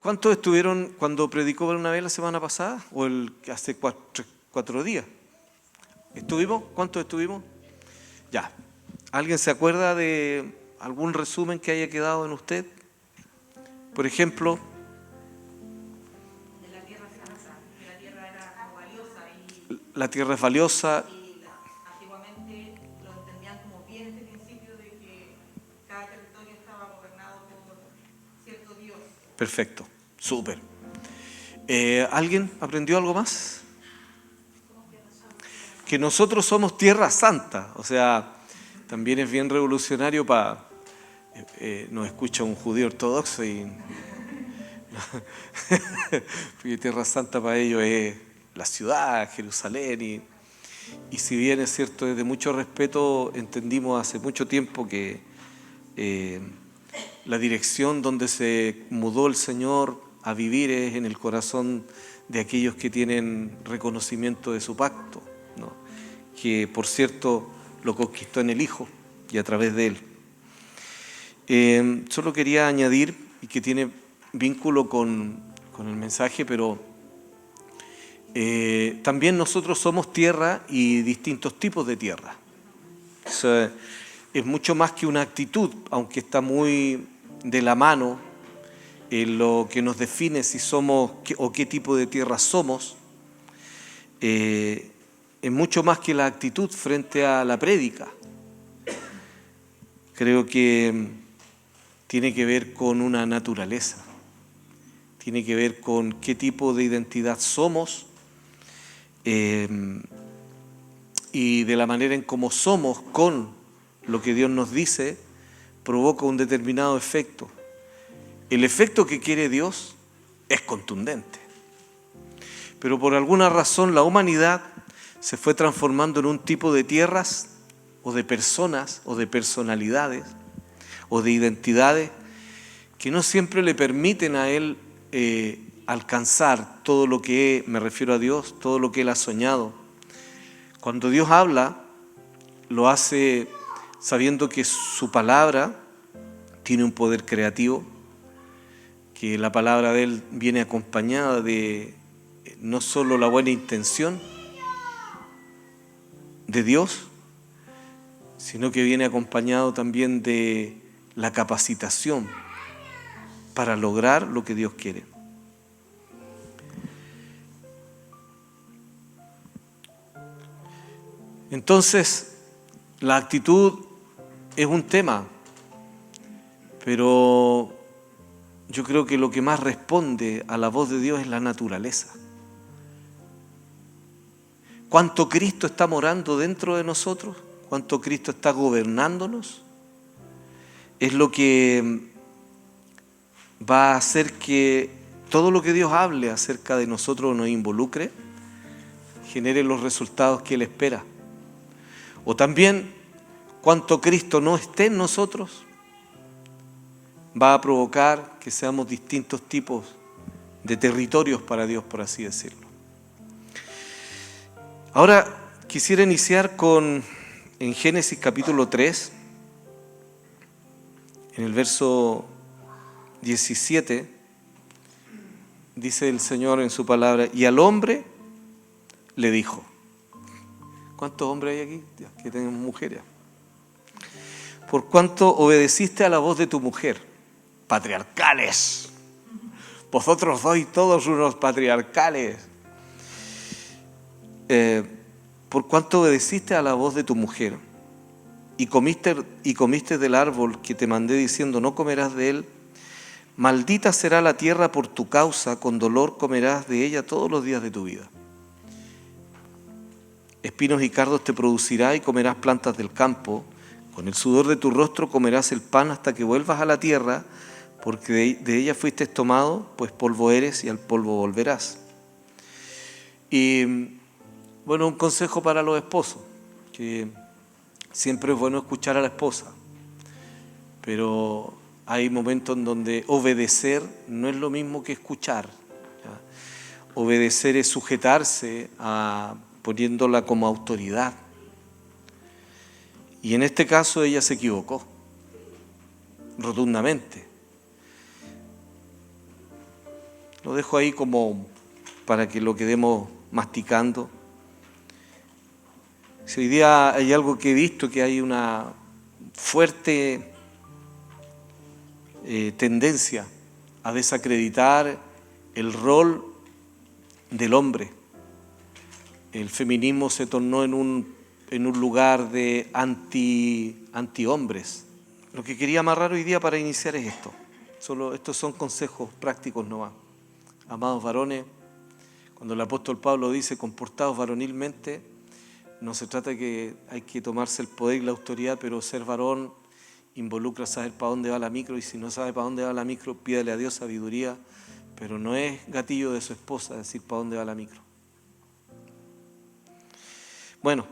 ¿Cuántos estuvieron cuando predicó una vez la semana pasada? ¿O hace 4 días? ¿Estuvimos? ¿Cuántos estuvimos? Ya. ¿Alguien se acuerda de algún resumen que haya quedado en usted? Por ejemplo, de la tierra santa, que la tierra era como valiosa la tierra es valiosa. y antiguamente lo entendían como bien este principio de que cada territorio estaba gobernado por cierto Dios. Perfecto, súper. ¿Alguien aprendió algo más? Que nosotros somos tierra santa, o sea, también es bien revolucionario para... nos escucha un judío ortodoxo y... porque tierra santa para ellos es la ciudad, Jerusalén, y si bien es cierto, desde mucho respeto, entendimos hace mucho tiempo que la dirección donde se mudó el Señor a vivir es en el corazón de aquellos que tienen reconocimiento de su pacto, ¿no? Que por cierto lo conquistó en el Hijo y a través de Él. Solo quería añadir, y que tiene vínculo con el mensaje, pero también nosotros somos tierra y distintos tipos de tierra. O sea, es mucho más que una actitud, aunque está muy de la mano en lo que nos define si somos o qué tipo de tierra somos. Es mucho más que la actitud frente a la prédica. Creo que tiene que ver con una naturaleza, tiene que ver con qué tipo de identidad somos y de la manera en cómo somos con lo que Dios nos dice, provoca un determinado efecto. El efecto que quiere Dios es contundente. Pero por alguna razón la humanidad se fue transformando en un tipo de tierras o de personas o de personalidades o de identidades que no siempre le permiten a él alcanzar todo lo que, me refiero a Dios, todo lo que él ha soñado. Cuando Dios habla, lo hace sabiendo que su palabra tiene un poder creativo, que la palabra de él viene acompañada de no solo la buena intención de Dios, sino que viene acompañado también de la capacitación para lograr lo que Dios quiere. Entonces, la actitud es un tema, pero yo creo que lo que más responde a la voz de Dios es la naturaleza. ¿Cuánto Cristo está morando dentro de nosotros? ¿Cuánto Cristo está gobernándonos? Es lo que va a hacer que todo lo que Dios hable acerca de nosotros nos involucre, genere los resultados que Él espera. O también, cuanto Cristo no esté en nosotros, va a provocar que seamos distintos tipos de territorios para Dios, por así decirlo. Ahora quisiera iniciar en Génesis capítulo 3, en el verso 17, dice el Señor en su palabra, y al hombre le dijo. ¿Cuántos hombres hay aquí? Que tenemos mujeres. Por cuanto obedeciste a la voz de tu mujer, patriarcales. Vosotros sois todos unos patriarcales. Por cuanto obedeciste a la voz de tu mujer y comiste del árbol que te mandé diciendo no comerás de él, maldita será la tierra por tu causa, con dolor comerás de ella todos los días de tu vida. Espinos y cardos te producirá y comerás plantas del campo. Con el sudor de tu rostro comerás el pan hasta que vuelvas a la tierra, porque de ella fuiste tomado, pues polvo eres y al polvo volverás. Y bueno, un consejo para los esposos, que siempre es bueno escuchar a la esposa, pero hay momentos en donde obedecer no es lo mismo que escuchar, ¿ya? Obedecer es sujetarse poniéndola como autoridad. Y en este caso ella se equivocó, rotundamente. Lo dejo ahí como para que lo quedemos masticando. Si hoy día hay algo que he visto, que hay una fuerte tendencia a desacreditar el rol del hombre. El feminismo se tornó en un lugar de anti-hombres. Lo que quería amarrar hoy día para iniciar es esto. Estos son consejos prácticos nomás. Amados varones, cuando el apóstol Pablo dice comportaos varonilmente, no se trata de que hay que tomarse el poder y la autoridad, pero ser varón involucra saber para dónde va la micro, y si no sabe para dónde va la micro, pídale a Dios sabiduría, pero no es gatillo de su esposa decir para dónde va la micro. Bueno,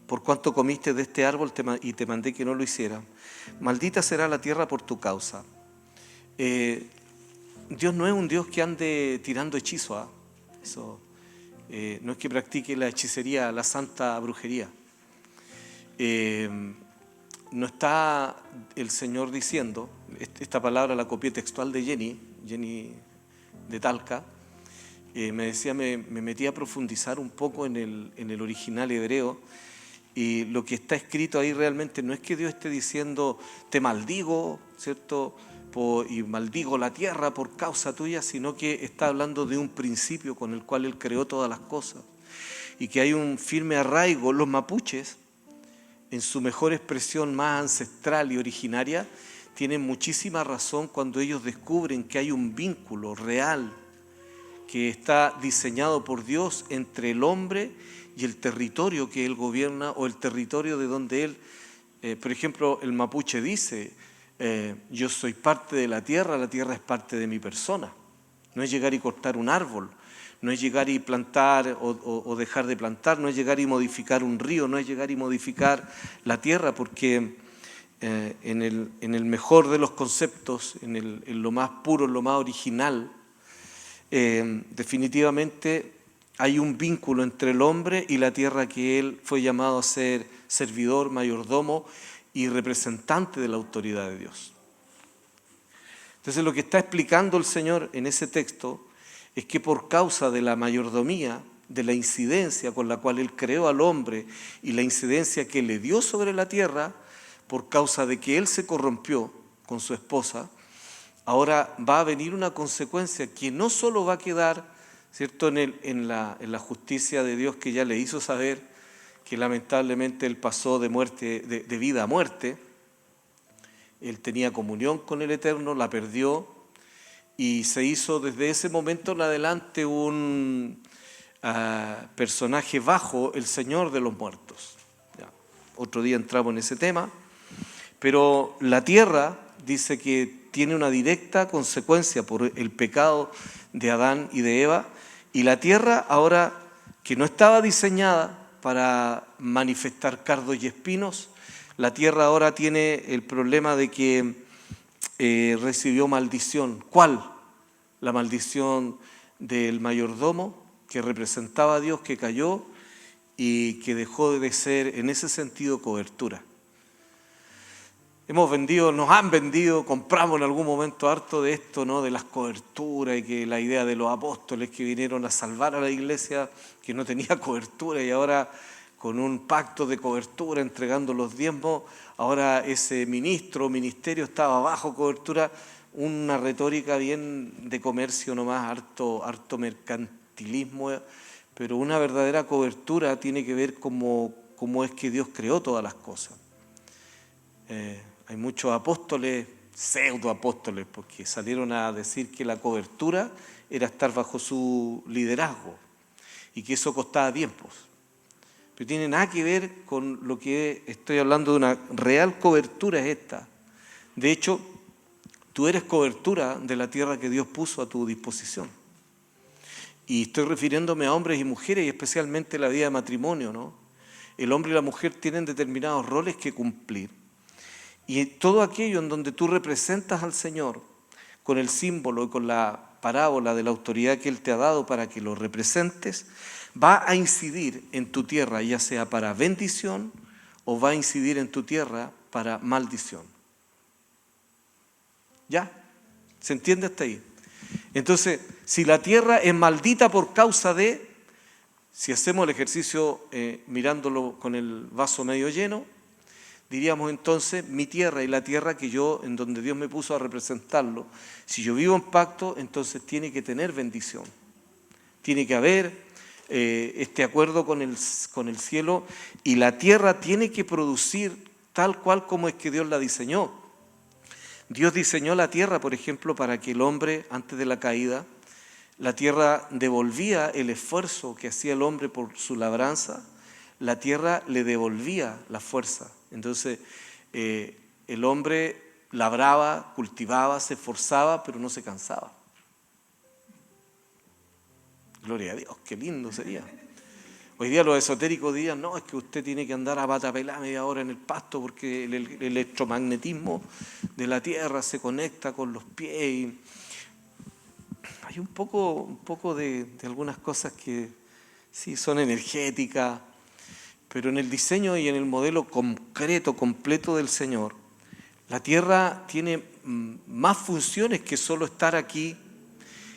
por cuanto comiste de este árbol y te mandé que no lo hiciera, maldita será la tierra por tu causa. Dios no es un Dios que ande tirando hechizos, ¿eh? Eso no es que practique la hechicería, la santa brujería. No está el Señor diciendo, esta palabra la copié textual de Jenny de Talca. Me decía, me metí a profundizar un poco en el original hebreo, y lo que está escrito ahí realmente no es que Dios esté diciendo te maldigo, ¿cierto? Y maldigo la tierra por causa tuya, sino que está hablando de un principio con el cual Él creó todas las cosas, y que hay un firme arraigo. Los mapuches, en su mejor expresión más ancestral y originaria, tienen muchísima razón cuando ellos descubren que hay un vínculo real que está diseñado por Dios entre el hombre y el territorio que Él gobierna, o el territorio de donde Él, por ejemplo, el mapuche dice, yo soy parte de la tierra es parte de mi persona. No es llegar y cortar un árbol, no es llegar y plantar o dejar de plantar, no es llegar y modificar un río, no es llegar y modificar la tierra, porque en el mejor de los conceptos, en lo más puro, en lo más original, definitivamente hay un vínculo entre el hombre y la tierra que él fue llamado a ser servidor, mayordomo y representante de la autoridad de Dios. Entonces lo que está explicando el Señor en ese texto es que por causa de la mayordomía, de la incidencia con la cual Él creó al hombre y la incidencia que le dio sobre la tierra, por causa de que Él se corrompió con su esposa, ahora va a venir una consecuencia que no solo va a quedar, ¿cierto?, en la justicia de Dios, que ya le hizo saber que lamentablemente Él pasó de vida a muerte. Él tenía comunión con el Eterno, la perdió, y se hizo desde ese momento en adelante un personaje bajo el Señor de los muertos. Ya, otro día entramos en ese tema, pero la tierra dice que tiene una directa consecuencia por el pecado de Adán y de Eva, y la tierra ahora, que no estaba diseñada para manifestar cardos y espinos, la tierra ahora tiene el problema de que recibió maldición. ¿Cuál? La maldición del mayordomo, que representaba a Dios, que cayó y que dejó de ser en ese sentido cobertura. Nos han vendido, compramos en algún momento harto de esto, ¿no?, de las coberturas, y que la idea de los apóstoles que vinieron a salvar a la iglesia que no tenía cobertura, y ahora con un pacto de cobertura entregando los diezmos, ahora ese ministerio estaba bajo cobertura. Una retórica bien de comercio nomás, harto mercantilismo, pero una verdadera cobertura tiene que ver cómo es que Dios creó todas las cosas. Hay muchos apóstoles, pseudoapóstoles, porque salieron a decir que la cobertura era estar bajo su liderazgo y que eso costaba tiempos. Pero tiene nada que ver con lo que estoy hablando. De una real cobertura es esta. De hecho, tú eres cobertura de la tierra que Dios puso a tu disposición. Y estoy refiriéndome a hombres y mujeres, y especialmente la vida de matrimonio, ¿no? El hombre y la mujer tienen determinados roles que cumplir. Y todo aquello en donde tú representas al Señor con el símbolo y con la parábola de la autoridad que Él te ha dado para que lo representes, va a incidir en tu tierra, ya sea para bendición o va a incidir en tu tierra para maldición. ¿Ya? ¿Se entiende hasta ahí? Entonces, si la tierra es maldita por causa de, si hacemos el ejercicio mirándolo con el vaso medio lleno, diríamos entonces, mi tierra y la tierra que yo, en donde Dios me puso a representarlo, si yo vivo en pacto, entonces tiene que tener bendición. Tiene que haber este acuerdo con el cielo, y la tierra tiene que producir tal cual como es que Dios la diseñó. Dios diseñó la tierra, por ejemplo, para que el hombre, antes de la caída, la tierra devolvía el esfuerzo que hacía el hombre por su labranza, la tierra le devolvía la fuerza. Entonces, el hombre labraba, cultivaba, se esforzaba, pero no se cansaba. Gloria a Dios, qué lindo sería. Hoy día los esotéricos dirían, no, es que usted tiene que andar a pata pelada media hora en el pasto porque el electromagnetismo de la tierra se conecta con los pies. Y hay un poco de algunas cosas que sí son energéticas, pero en el diseño y en el modelo concreto, completo del Señor, la tierra tiene más funciones que solo estar aquí,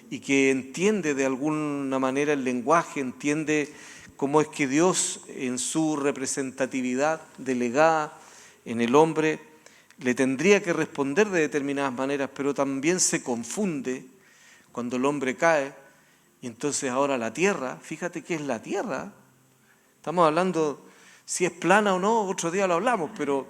y que entiende de alguna manera el lenguaje, entiende cómo es que Dios en su representatividad delegada en el hombre le tendría que responder de determinadas maneras, pero también se confunde cuando el hombre cae, y entonces ahora la tierra, fíjate qué es la tierra, estamos hablando si es plana o no, otro día lo hablamos, pero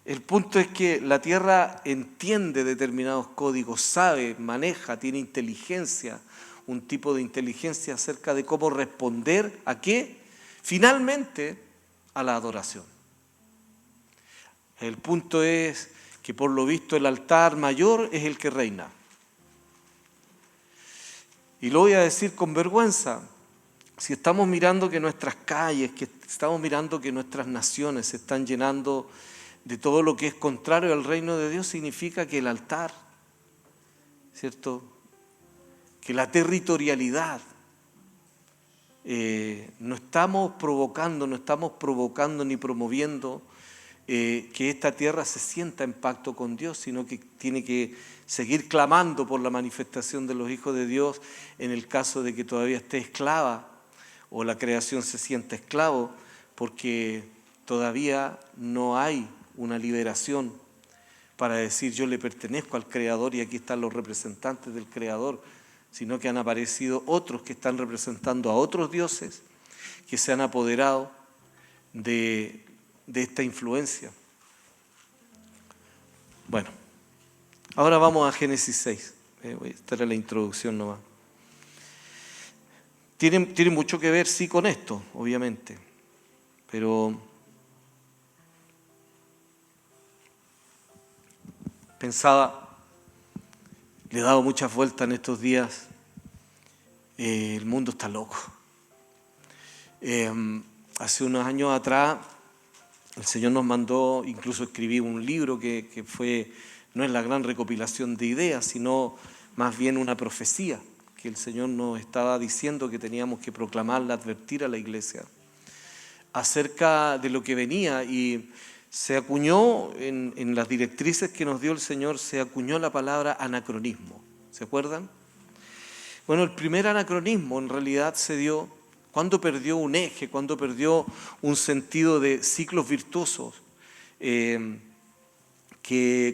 el punto es que la tierra entiende determinados códigos, sabe, maneja, tiene inteligencia, un tipo de inteligencia acerca de cómo responder a qué, finalmente a la adoración. El punto es que por lo visto el altar mayor es el que reina. Y lo voy a decir con vergüenza, si estamos mirando que nuestras calles, que estamos mirando que nuestras naciones se están llenando de todo lo que es contrario al reino de Dios, significa que el altar, ¿cierto?, que la territorialidad, no estamos provocando ni promoviendo que esta tierra se sienta en pacto con Dios, sino que tiene que seguir clamando por la manifestación de los hijos de Dios en el caso de que todavía esté esclava o la creación se sienta esclavo, porque todavía no hay una liberación para decir yo le pertenezco al Creador y aquí están los representantes del Creador, sino que han aparecido otros que están representando a otros dioses que se han apoderado de esta influencia. Bueno, ahora vamos a Génesis 6. Esta era la introducción nomás. Tiene mucho que ver, sí, con esto, obviamente, pero pensaba, le he dado muchas vueltas en estos días, el mundo está loco. Hace unos años atrás el Señor nos mandó, incluso escribí un libro que fue, no es la gran recopilación de ideas, sino más bien una profecía que el Señor nos estaba diciendo que teníamos que proclamarla, advertir a la iglesia acerca de lo que venía, y se acuñó en las directrices que nos dio el Señor, se acuñó la palabra anacronismo. ¿Se acuerdan? Bueno, el primer anacronismo en realidad se dio cuando perdió un eje, cuando perdió un sentido de ciclos virtuosos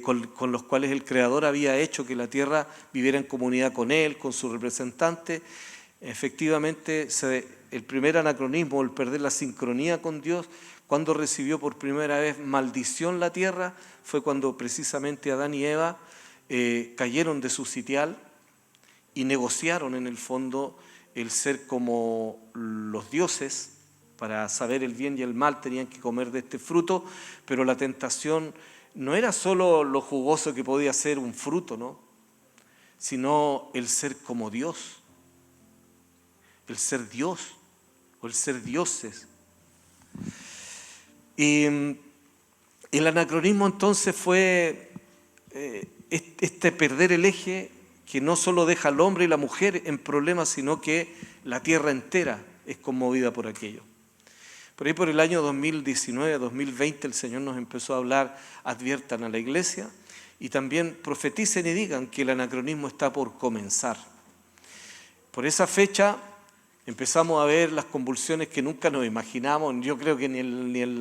con los cuales el Creador había hecho que la tierra viviera en comunidad con Él, con su representante. Efectivamente, el primer anacronismo, el perder la sincronía con Dios, cuando recibió por primera vez maldición la tierra, fue cuando precisamente Adán y Eva cayeron de su sitial y negociaron en el fondo el ser como los dioses. Para saber el bien y el mal tenían que comer de este fruto, pero la tentación no era solo lo jugoso que podía ser un fruto, ¿no?, sino el ser como Dios, el ser Dios o el ser dioses. Y el anacronismo entonces fue este perder el eje que no solo deja al hombre y la mujer en problemas, sino que la tierra entera es conmovida por aquello. Por ahí por el año 2019, 2020, el Señor nos empezó a hablar, adviertan a la iglesia y también profeticen y digan que el anacronismo está por comenzar. Por esa fecha empezamos a ver las convulsiones que nunca nos imaginamos. Yo creo que ni en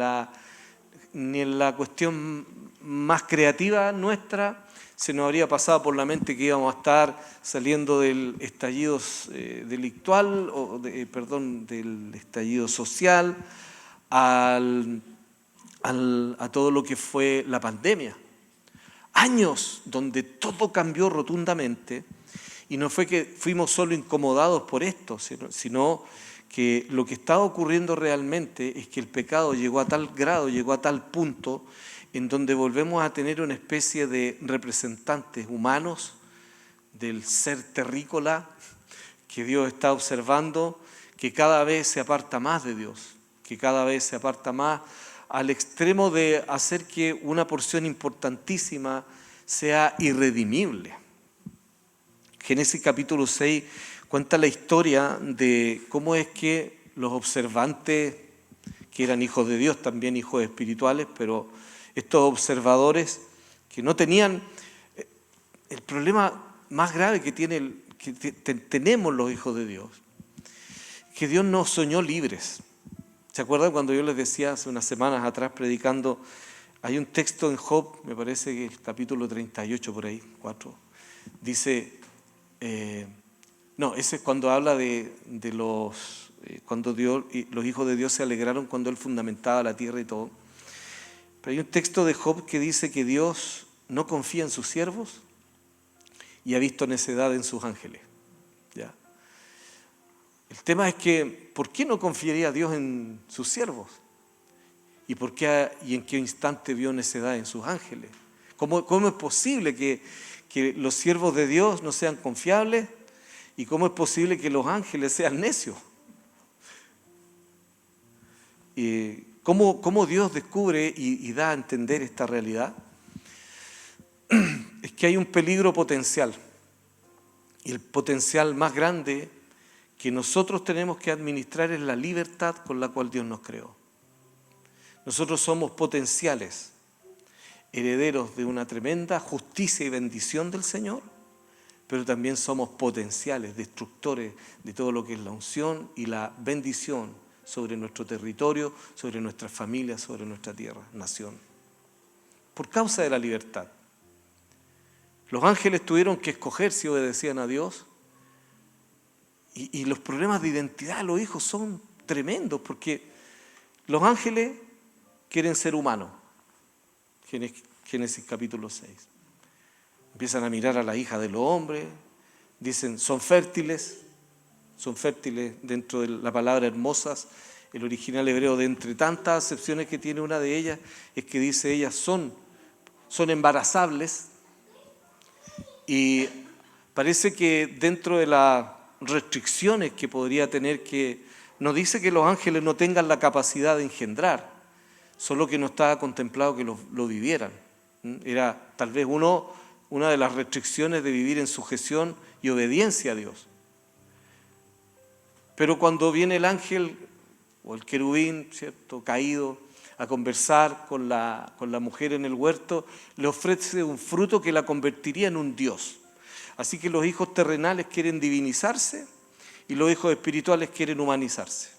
la cuestión más creativa nuestra se nos habría pasado por la mente que íbamos a estar saliendo del estallido delictual, del estallido social, a todo lo que fue la pandemia. Años donde todo cambió rotundamente, y no fue que fuimos solo incomodados por esto, sino que lo que estaba ocurriendo realmente es que el pecado llegó a tal grado, llegó a tal punto, en donde volvemos a tener una especie de representantes humanos del ser terrícola que Dios está observando, que cada vez se aparta más de Dios, que cada vez se aparta más al extremo de hacer que una porción importantísima sea irredimible. Génesis capítulo 6 cuenta la historia de cómo es que los observantes, que eran hijos de Dios, también hijos espirituales, pero estos observadores que no tenían el problema más grave que tenemos los hijos de Dios, que Dios nos soñó libres. ¿Se acuerdan cuando yo les decía hace unas semanas atrás predicando? Hay un texto en Job, me parece que el capítulo 38 por ahí, 4, dice, ese es cuando habla de los, cuando los hijos de Dios se alegraron cuando Él fundamentaba la tierra y todo. Pero hay un texto de Job que dice que Dios no confía en sus siervos y ha visto necedad en sus ángeles. ¿Ya? El tema es que, ¿por qué no confiaría Dios en sus siervos? ¿Y en qué instante vio necedad en sus ángeles? ¿Cómo es posible que los siervos de Dios no sean confiables? ¿Y cómo es posible que los ángeles sean necios? ¿Cómo Dios descubre y da a entender esta realidad? Es que hay un peligro potencial. Y el potencial más grande que nosotros tenemos que administrar es la libertad con la cual Dios nos creó. Nosotros somos potenciales, herederos de una tremenda justicia y bendición del Señor, pero también somos potenciales, destructores de todo lo que es la unción y la bendición sobre nuestro territorio, sobre nuestras familias, sobre nuestra tierra, nación. Por causa de la libertad. Los ángeles tuvieron que escoger si obedecían a Dios. Y los problemas de identidad de los hijos son tremendos, porque los ángeles quieren ser humanos. Génesis capítulo 6. Empiezan a mirar a la hija de los hombres, dicen, son fértiles dentro de la palabra hermosas. El original hebreo, de entre tantas acepciones que tiene una de ellas, es que dice ellas son embarazables. Y parece que dentro de las restricciones que podría tener, que no dice que los ángeles no tengan la capacidad de engendrar, solo que no estaba contemplado que lo vivieran. Era tal vez una de las restricciones de vivir en sujeción y obediencia a Dios. Pero cuando viene el ángel o el querubín, ¿cierto?, caído, a conversar con la mujer en el huerto, le ofrece un fruto que la convertiría en un Dios. Así que los hijos terrenales quieren divinizarse y los hijos espirituales quieren humanizarse.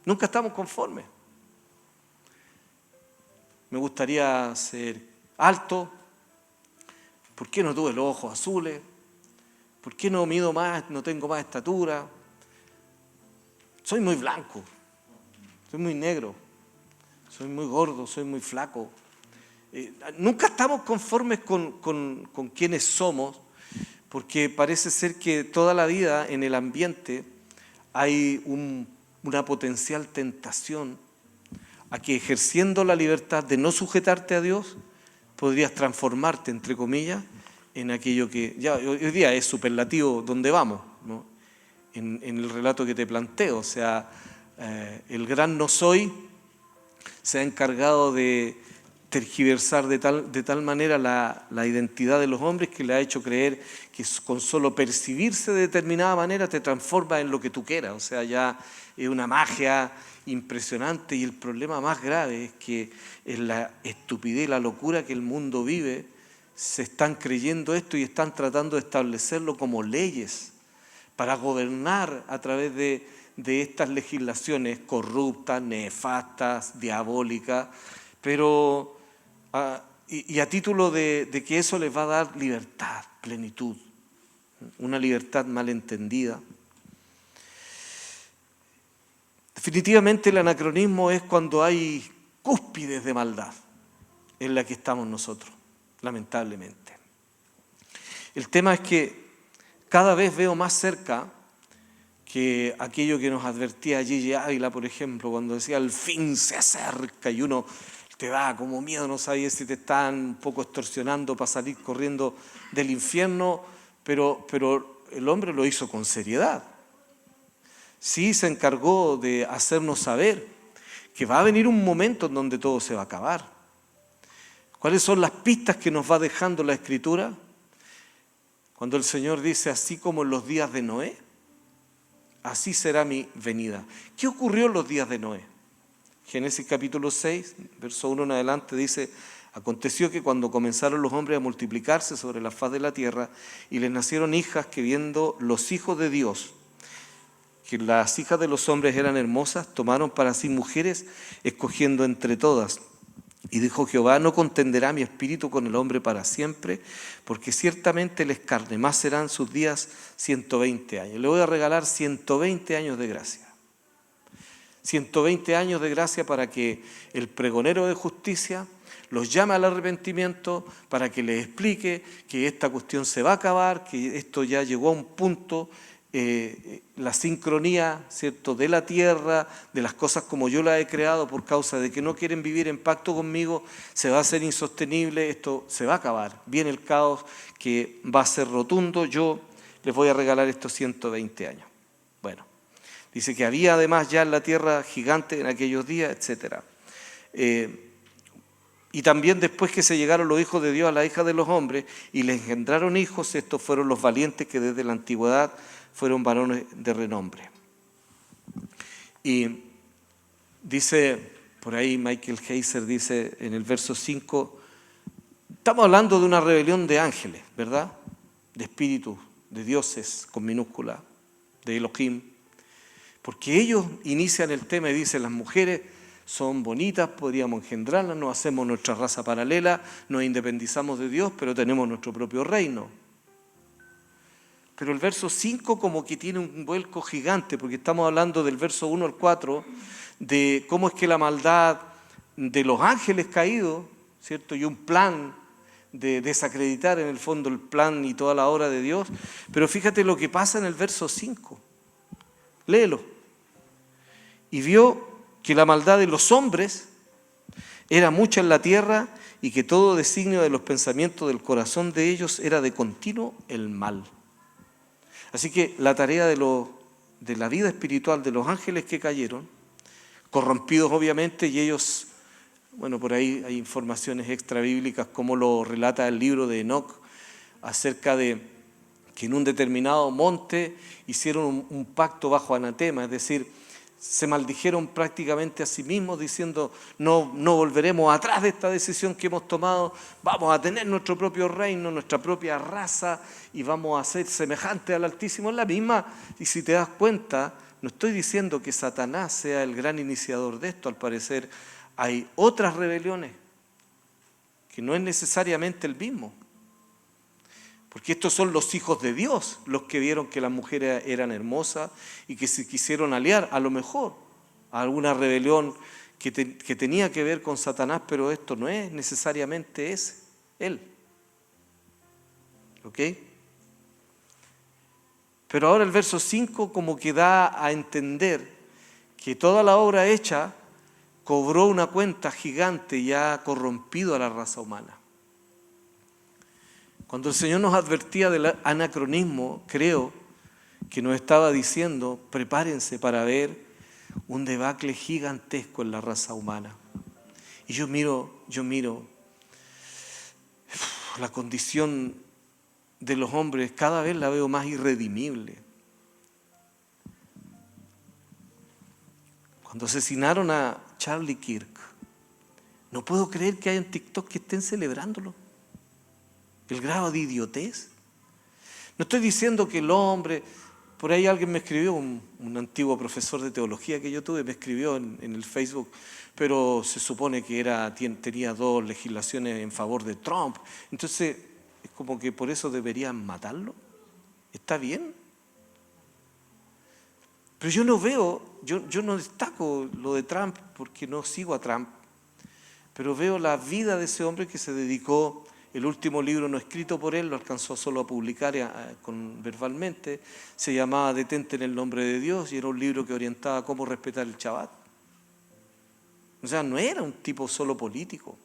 Nunca estamos conformes. Me gustaría ser alto. ¿Por qué no tuve los ojos azules? ¿Por qué no mido más, no tengo más estatura? Soy muy blanco, soy muy negro, soy muy gordo, soy muy flaco. Nunca estamos conformes con quienes somos, porque parece ser que toda la vida en el ambiente hay una potencial tentación a que, ejerciendo la libertad de no sujetarte a Dios, podrías transformarte, entre comillas, en aquello que ya hoy día es superlativo donde vamos, ¿no? En el relato que te planteo, o sea, el gran no soy se ha encargado de tergiversar de tal manera la identidad de los hombres que le ha hecho creer que con solo percibirse de determinada manera te transforma en lo que tú quieras. O sea, ya es una magia impresionante, y el problema más grave es que en la estupidez y la locura que el mundo vive se están creyendo esto y están tratando de establecerlo como leyes para gobernar a través de estas legislaciones corruptas, nefastas, diabólicas, pero y a título de que eso les va a dar libertad, plenitud, una libertad malentendida. Definitivamente el anacronismo es cuando hay cúspides de maldad en la que estamos nosotros, lamentablemente. El tema es que cada vez veo más cerca que aquello que nos advertía Gigi Ávila, por ejemplo, cuando decía el fin se acerca, y uno te da como miedo, no sabes si te están un poco extorsionando para salir corriendo del infierno, pero el hombre lo hizo con seriedad. Sí, se encargó de hacernos saber que va a venir un momento en donde todo se va a acabar. ¿Cuáles son las pistas que nos va dejando la Escritura? Cuando el Señor dice, así como en los días de Noé, así será mi venida. ¿Qué ocurrió en los días de Noé? Génesis capítulo 6, verso 1 en adelante dice, aconteció que cuando comenzaron los hombres a multiplicarse sobre la faz de la tierra, y les nacieron hijas, que viendo los hijos de Dios, que las hijas de los hombres eran hermosas, tomaron para sí mujeres, escogiendo entre todas. Y dijo Jehová, no contenderá mi espíritu con el hombre para siempre, porque ciertamente les carne, más serán sus días 120 años. Le voy a regalar 120 años de gracia. 120 años de gracia para que el pregonero de justicia los llame al arrepentimiento, para que les explique que esta cuestión se va a acabar, que esto ya llegó a un punto, la sincronía, ¿cierto?, de la tierra, de las cosas como yo las he creado, por causa de que no quieren vivir en pacto conmigo, se va a hacer insostenible, esto se va a acabar. Viene el caos que va a ser rotundo, yo les voy a regalar estos 120 años. Bueno, dice que había además ya en la tierra gigantes en aquellos días, etc. Y también después que se llegaron los hijos de Dios a la hija de los hombres y les engendraron hijos, estos fueron los valientes que desde la antigüedad fueron varones de renombre. Y dice, por ahí Michael Heiser dice en el verso 5, estamos hablando de una rebelión de ángeles, ¿verdad? De espíritus, de dioses con minúscula, de Elohim. Porque ellos inician el tema y dicen, las mujeres son bonitas, podríamos engendrarlas, nos hacemos nuestra raza paralela, nos independizamos de Dios, pero tenemos nuestro propio reino. Pero el verso 5 como que tiene un vuelco gigante, porque estamos hablando del verso 1 al 4, de cómo es que la maldad de los ángeles caídos, ¿cierto? Y un plan de desacreditar en el fondo el plan y toda la obra de Dios. Pero fíjate lo que pasa en el verso 5. Léelo. Y vio que la maldad de los hombres era mucha en la tierra, y que todo designio de los pensamientos del corazón de ellos era de continuo el mal. Así que la tarea de la vida espiritual de los ángeles que cayeron, corrompidos obviamente, y ellos, bueno, por ahí hay informaciones extrabíblicas como lo relata el libro de Enoc, acerca de que en un determinado monte hicieron un pacto bajo anatema, es decir, se maldijeron prácticamente a sí mismos diciendo, no volveremos atrás de esta decisión que hemos tomado, vamos a tener nuestro propio reino, nuestra propia raza, y vamos a ser semejantes al Altísimo. Es la misma, y si te das cuenta, no estoy diciendo que Satanás sea el gran iniciador de esto, al parecer hay otras rebeliones, que no es necesariamente el mismo. Porque estos son los hijos de Dios, los que vieron que las mujeres eran hermosas y que se quisieron aliar, a lo mejor, a alguna rebelión que tenía que ver con Satanás, pero esto no es necesariamente él. ¿Ok? Pero ahora el verso 5 como que da a entender que toda la obra hecha cobró una cuenta gigante y ha corrompido a la raza humana. Cuando el Señor nos advertía del anacronismo, creo que nos estaba diciendo, prepárense para ver un debacle gigantesco en la raza humana. Y yo miro la condición de los hombres, cada vez la veo más irredimible. Cuando asesinaron a Charlie Kirk, no puedo creer que haya en TikTok que estén celebrándolo. El grado de idiotez. No estoy diciendo que el hombre... Por ahí alguien me escribió, un antiguo profesor de teología que yo tuve, me escribió en el Facebook, pero se supone que tenía 2 legislaciones en favor de Trump. Entonces, es como que por eso deberían matarlo. ¿Está bien? Pero yo no veo, yo no destaco lo de Trump porque no sigo a Trump, pero veo la vida de ese hombre que se dedicó. El último libro no escrito por él, lo alcanzó solo a publicar verbalmente, se llamaba Detente en el nombre de Dios y era un libro que orientaba cómo respetar el Shabbat. O sea, no era un tipo solo político,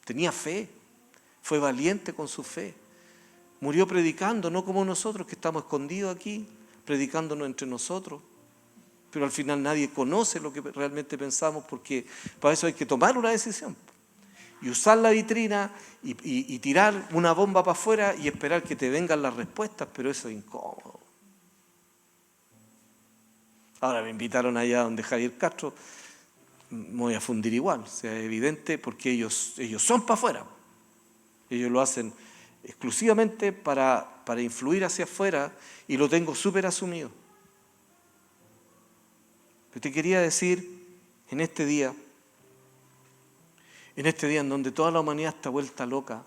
tenía fe, fue valiente con su fe. Murió predicando, no como nosotros que estamos escondidos aquí, predicándonos entre nosotros. Pero al final nadie conoce lo que realmente pensamos porque para eso hay que tomar una decisión. Y usar la vitrina y tirar una bomba para afuera y esperar que te vengan las respuestas, pero eso es incómodo. Ahora me invitaron allá donde Javier Castro, me voy a fundir igual, o sea, es evidente porque ellos son para afuera. Ellos lo hacen exclusivamente para influir hacia afuera y lo tengo súper asumido. Pero te quería decir en este día en donde toda la humanidad está vuelta loca,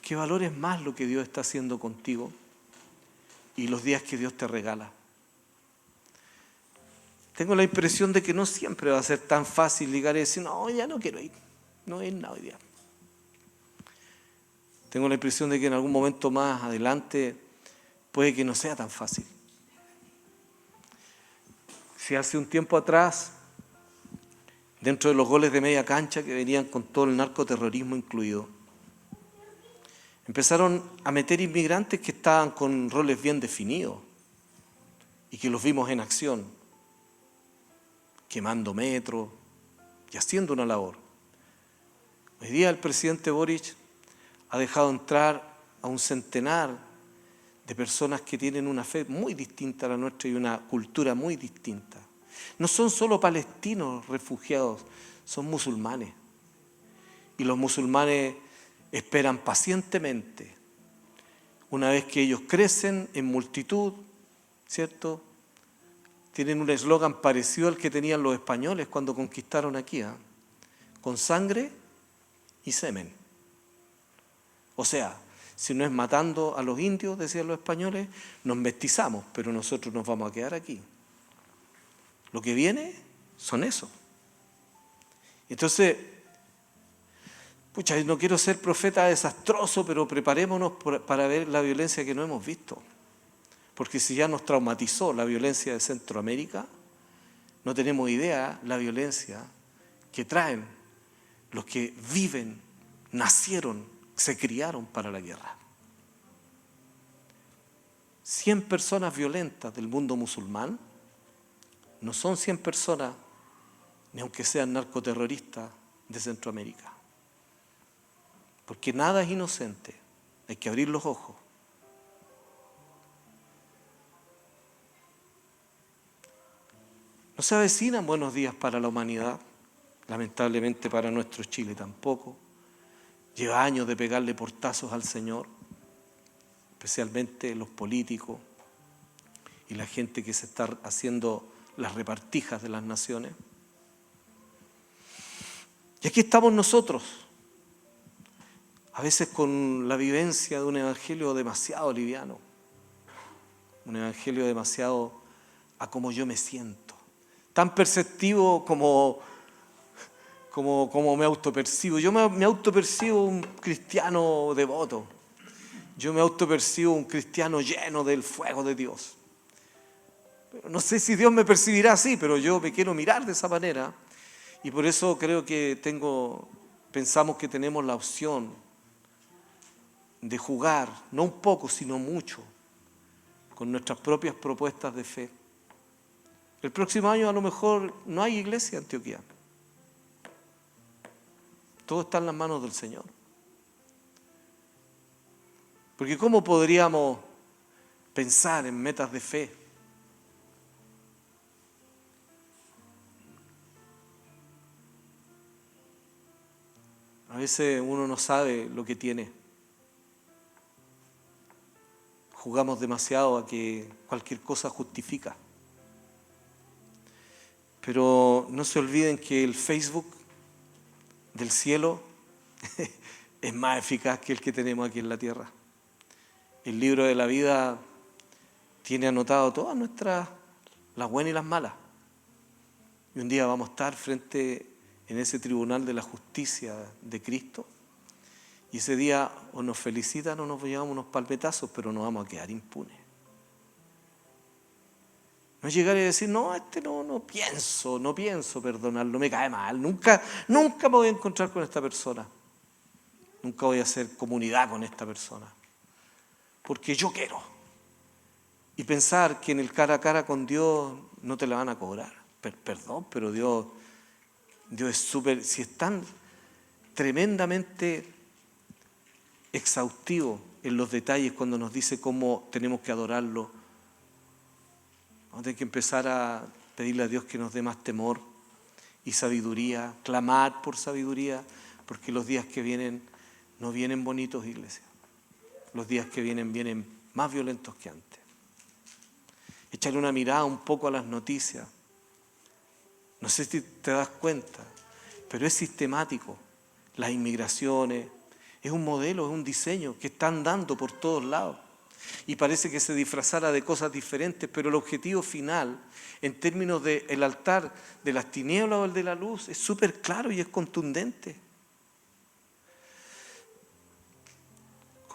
que valores más lo que Dios está haciendo contigo y los días que Dios te regala. Tengo la impresión de que no siempre va a ser tan fácil llegar y decir, no, ya no quiero ir, no voy a ir nada hoy día. Tengo la impresión de que en algún momento más adelante puede que no sea tan fácil. Si hace un tiempo atrás, dentro de los goles de media cancha que venían con todo el narcoterrorismo incluido, empezaron a meter inmigrantes que estaban con roles bien definidos y que los vimos en acción, quemando metros y haciendo una labor. Hoy día el presidente Boric ha dejado entrar a un centenar de personas que tienen una fe muy distinta a la nuestra y una cultura muy distinta. No son solo palestinos refugiados, son musulmanes. Y los musulmanes esperan pacientemente, una vez que ellos crecen en multitud, ¿cierto? Tienen un eslogan parecido al que tenían los españoles cuando conquistaron aquí, con sangre y semen. O sea, si no es matando a los indios, decían los españoles, nos mestizamos, pero nosotros nos vamos a quedar aquí. Lo que viene son eso. Entonces, no quiero ser profeta desastroso, pero preparémonos para ver la violencia que no hemos visto. Porque si ya nos traumatizó la violencia de Centroamérica, no tenemos idea la violencia que traen los que viven, nacieron, se criaron para la guerra. 100 personas violentas del mundo musulmán no son 100 personas, ni aunque sean narcoterroristas de Centroamérica. Porque nada es inocente, hay que abrir los ojos. No se avecinan buenos días para la humanidad, lamentablemente para nuestro Chile tampoco. Lleva años de pegarle portazos al Señor, especialmente los políticos y la gente que se está haciendo las repartijas de las naciones. Y aquí estamos nosotros, a veces con la vivencia de un evangelio demasiado liviano, un evangelio demasiado a como yo me siento, tan perceptivo como me autopercibo. Yo me autopercibo un cristiano devoto, yo me autopercibo un cristiano lleno del fuego de Dios. No sé si Dios me percibirá así, pero yo me quiero mirar de esa manera. Y por eso creo que pensamos que tenemos la opción de jugar, no un poco, sino mucho, con nuestras propias propuestas de fe. El próximo año a lo mejor no hay iglesia en Antioquia. Todo está en las manos del Señor. Porque ¿cómo podríamos pensar en metas de fe? A veces uno no sabe lo que tiene. Jugamos demasiado a que cualquier cosa justifica. Pero no se olviden que el Facebook del cielo es más eficaz que el que tenemos aquí en la tierra. El libro de la vida tiene anotado todas nuestras, las buenas y las malas. Y un día vamos a estar frente en ese tribunal de la justicia de Cristo. Y ese día o nos felicitan o nos llevamos unos palmetazos, pero nos vamos a quedar impunes. No llegar y decir, no, no pienso perdonarlo, me cae mal, nunca me voy a encontrar con esta persona. Nunca voy a hacer comunidad con esta persona. Porque yo quiero. Y pensar que en el cara a cara con Dios no te la van a cobrar. Perdón, pero Dios es súper, si es tan tremendamente exhaustivo en los detalles cuando nos dice cómo tenemos que adorarlo. Vamos a tener que empezar a pedirle a Dios que nos dé más temor y sabiduría, clamar por sabiduría, porque los días que vienen no vienen bonitos, iglesia. Los días que vienen más violentos que antes. Echarle una mirada un poco a las noticias. No sé si te das cuenta, pero es sistemático. Las inmigraciones, es un modelo, es un diseño que están dando por todos lados. Y parece que se disfrazara de cosas diferentes, pero el objetivo final, en términos del altar de las tinieblas o el de la luz, es súper claro y es contundente.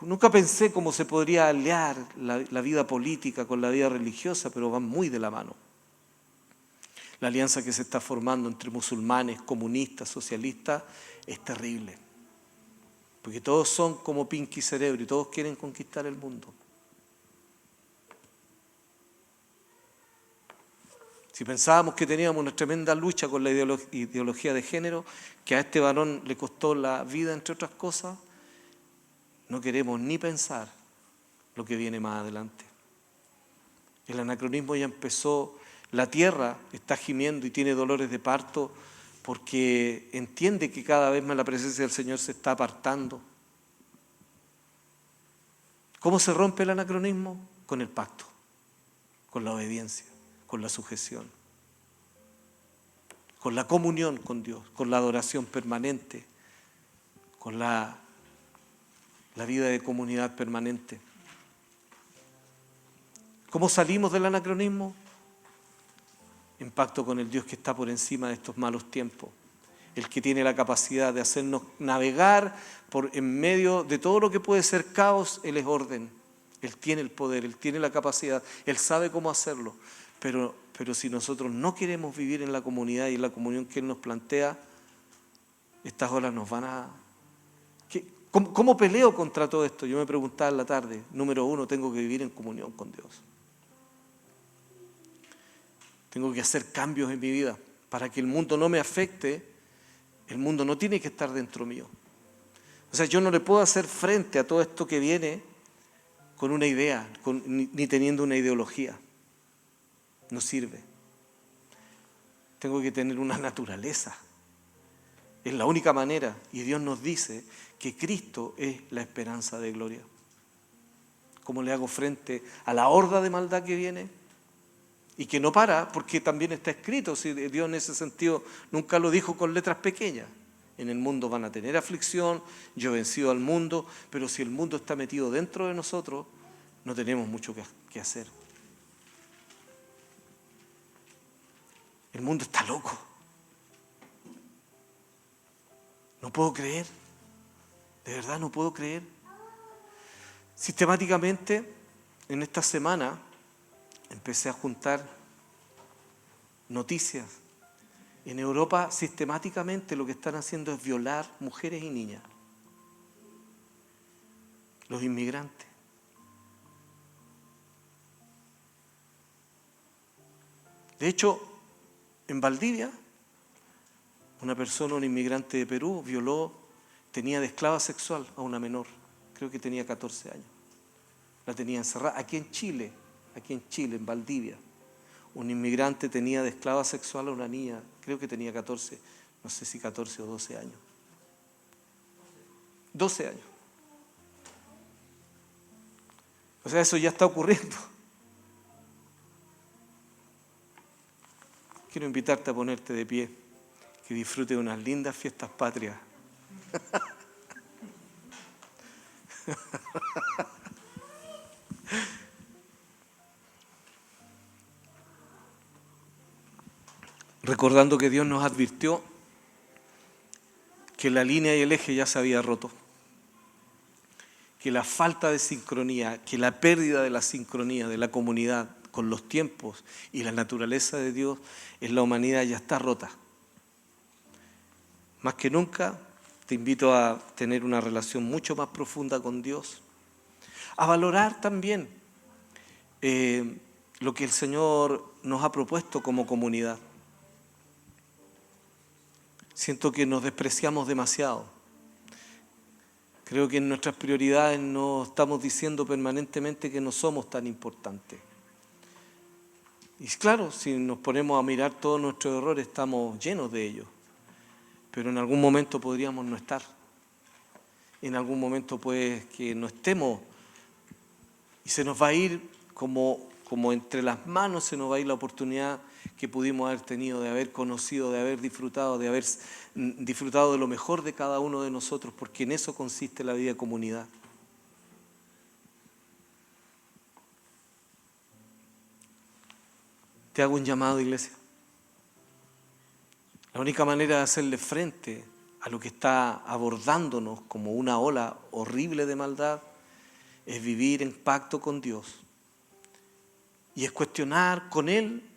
Nunca pensé cómo se podría aliar la vida política con la vida religiosa, pero van muy de la mano. La alianza que se está formando entre musulmanes, comunistas, socialistas, es terrible. Porque todos son como Pinky Cerebro y todos quieren conquistar el mundo. Si pensábamos que teníamos una tremenda lucha con la ideología de género, que a este varón le costó la vida, entre otras cosas, no queremos ni pensar lo que viene más adelante. El anacronismo ya empezó, la tierra está gimiendo y tiene dolores de parto porque entiende que cada vez más la presencia del Señor se está apartando. ¿Cómo se rompe el anacronismo? Con el pacto, con la obediencia, con la sujeción, con la comunión con Dios, con la adoración permanente, con la vida de comunidad permanente. ¿Cómo salimos del anacronismo? En pacto con el Dios que está por encima de estos malos tiempos, el que tiene la capacidad de hacernos navegar en medio de todo lo que puede ser caos. Él es orden, Él tiene el poder, Él tiene la capacidad, Él sabe cómo hacerlo, pero si nosotros no queremos vivir en la comunidad y en la comunión que Él nos plantea, estas olas nos van a... ¿Cómo peleo contra todo esto? Yo me preguntaba en la tarde. Número 1, tengo que vivir en comunión con Dios. Tengo que hacer cambios en mi vida para que el mundo no me afecte. El mundo no tiene que estar dentro mío. O sea, yo no le puedo hacer frente a todo esto que viene con una idea, ni teniendo una ideología. No sirve. Tengo que tener una naturaleza. Es la única manera. Y Dios nos dice que Cristo es la esperanza de gloria. ¿Cómo le hago frente a la horda de maldad que viene? Y que no para, porque también está escrito. Si Dios en ese sentido nunca lo dijo con letras pequeñas. En el mundo van a tener aflicción, yo he vencido al mundo, pero si el mundo está metido dentro de nosotros, no tenemos mucho que hacer. El mundo está loco. No puedo creer. De verdad no puedo creer. Sistemáticamente, en esta semana, empecé a juntar noticias. En Europa, sistemáticamente, lo que están haciendo es violar mujeres y niñas. Los inmigrantes. De hecho, en Valdivia, una persona, un inmigrante de Perú, violó tenía de esclava sexual a una menor, creo que tenía 14 años. La tenía encerrada aquí en Chile, en Valdivia. Un inmigrante tenía de esclava sexual a una niña, creo que tenía 14, no sé si 14 o 12 años. 12 años. O sea, eso ya está ocurriendo. Quiero invitarte a ponerte de pie, que disfrute de unas lindas fiestas patrias. Recordando que Dios nos advirtió que la línea y el eje ya se había roto, que la falta de sincronía, que la pérdida de la sincronía de la comunidad con los tiempos y la naturaleza de Dios en la humanidad ya está rota. Más que nunca te invito a tener una relación mucho más profunda con Dios, a valorar también lo que el Señor nos ha propuesto como comunidad. Siento que nos despreciamos demasiado. Creo que en nuestras prioridades no estamos diciendo permanentemente que no somos tan importantes. Y claro, si nos ponemos a mirar todos nuestros errores, estamos llenos de ellos. Pero en algún momento podríamos no estar. En algún momento pues que no estemos. Y se nos va a ir como entre las manos, se nos va a ir la oportunidad que pudimos haber tenido de haber conocido, de haber disfrutado de lo mejor de cada uno de nosotros, porque en eso consiste la vida de comunidad. Te hago un llamado, iglesia. La única manera de hacerle frente a lo que está abordándonos como una ola horrible de maldad es vivir en pacto con Dios. Y es cuestionar con Él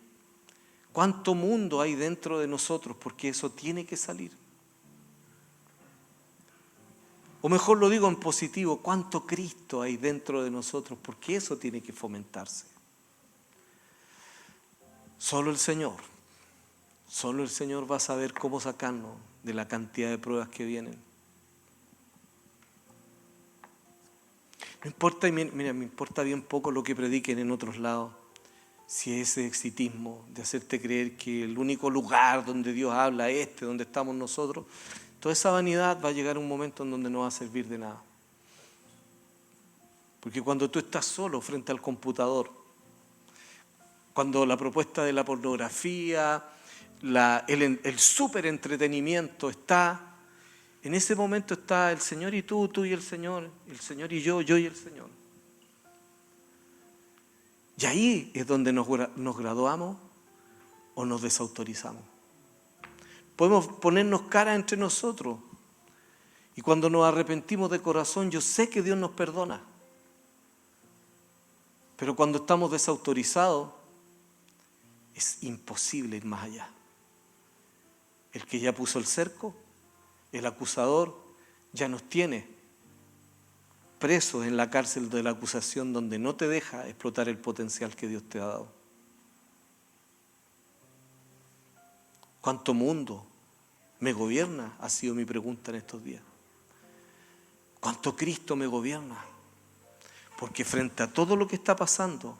cuánto mundo hay dentro de nosotros, porque eso tiene que salir. O mejor lo digo en positivo, cuánto Cristo hay dentro de nosotros, porque eso tiene que fomentarse. Solo el Señor va a saber cómo sacarnos de la cantidad de pruebas que vienen. No importa, mira, me importa bien poco lo que prediquen en otros lados. Si ese exitismo de hacerte creer que el único lugar donde Dios habla es donde estamos nosotros, toda esa vanidad va a llegar a un momento en donde no va a servir de nada. Porque cuando tú estás solo frente al computador, cuando la propuesta de la pornografía, el súper entretenimiento está, en ese momento está el Señor y tú y el Señor y yo y el Señor. Y ahí es donde nos graduamos o nos desautorizamos. Podemos ponernos cara entre nosotros y cuando nos arrepentimos de corazón, yo sé que Dios nos perdona. Pero cuando estamos desautorizados, es imposible ir más allá. El que ya puso el cerco, el acusador, ya nos tiene presos en la cárcel de la acusación donde no te deja explotar el potencial que Dios te ha dado. ¿Cuánto mundo me gobierna? Ha sido mi pregunta en estos días. ¿Cuánto Cristo me gobierna? Porque frente a todo lo que está pasando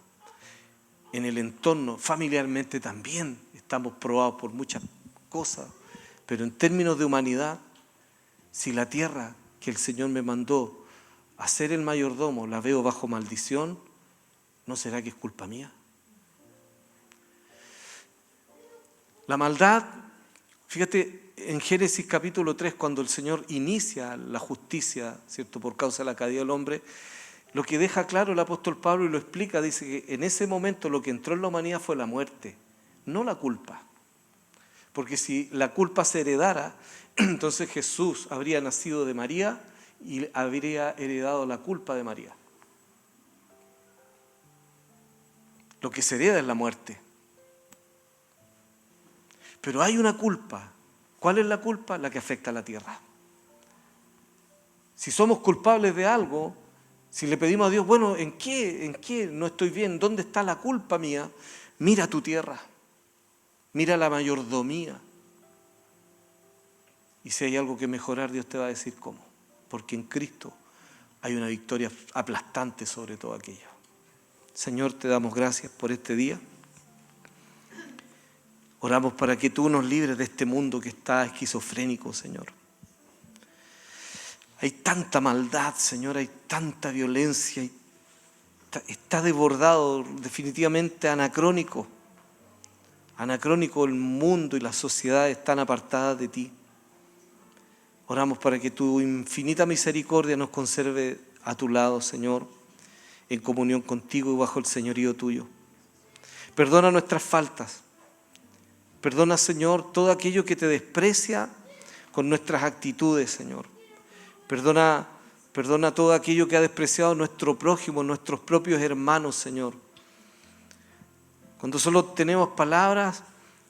en el entorno, familiarmente también estamos probados por muchas cosas, pero en términos de humanidad, si la tierra que el Señor me mandó a ser el mayordomo la veo bajo maldición, ¿no será que es culpa mía? La maldad, fíjate, en Génesis capítulo 3, cuando el Señor inicia la justicia, ¿cierto?, por causa de la caída del hombre, lo que deja claro el apóstol Pablo y lo explica, dice que en ese momento lo que entró en la humanidad fue la muerte, no la culpa. Porque si la culpa se heredara, entonces Jesús habría nacido de María y habría heredado la culpa de María. Lo que se hereda es la muerte. Pero hay una culpa. ¿Cuál es la culpa? La que afecta a la tierra. Si somos culpables de algo, si le pedimos a Dios, bueno, ¿en qué no estoy bien? ¿Dónde está la culpa mía? Mira tu tierra. Mira la mayordomía. Y si hay algo que mejorar, Dios te va a decir cómo. porque en Cristo hay una victoria aplastante sobre todo aquello. Señor, te damos gracias por este día. Oramos para que tú nos libres de este mundo que está esquizofrénico, Señor. Hay tanta maldad, Señor, hay tanta violencia, está desbordado, definitivamente anacrónico. Anacrónico el mundo y la sociedad están apartadas de ti. Oramos para que tu infinita misericordia nos conserve a tu lado, Señor, en comunión contigo y bajo el señorío tuyo. Perdona nuestras faltas. Perdona, Señor, todo aquello que te desprecia con nuestras actitudes, Señor. Perdona todo aquello que ha despreciado nuestro prójimo, nuestros propios hermanos, Señor. Cuando solo tenemos palabras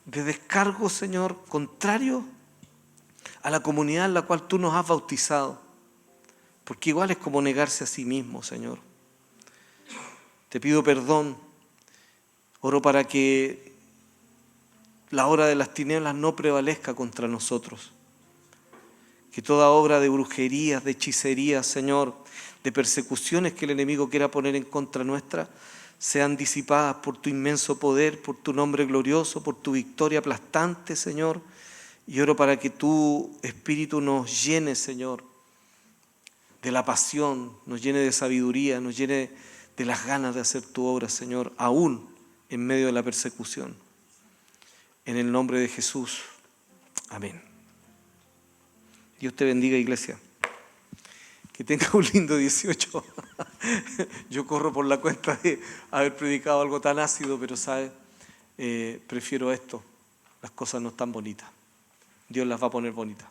de descargo, Señor, contrario a la comunidad en la cual tú nos has bautizado. Porque igual es como negarse a sí mismo, Señor. Te pido perdón. Oro para que la hora de las tinieblas no prevalezca contra nosotros. Que toda obra de brujerías, de hechicerías, Señor, de persecuciones que el enemigo quiera poner en contra nuestra, sean disipadas por tu inmenso poder, por tu nombre glorioso, por tu victoria aplastante, Señor. Y oro para que tu Espíritu nos llene, Señor, de la pasión, nos llene de sabiduría, nos llene de las ganas de hacer tu obra, Señor, aún en medio de la persecución. En el nombre de Jesús. Amén. Dios te bendiga, iglesia. Que tenga un lindo 18. Yo corro por la cuenta de haber predicado algo tan ácido, pero ¿sabes? Prefiero esto. Las cosas no están bonitas. Dios las va a poner bonitas.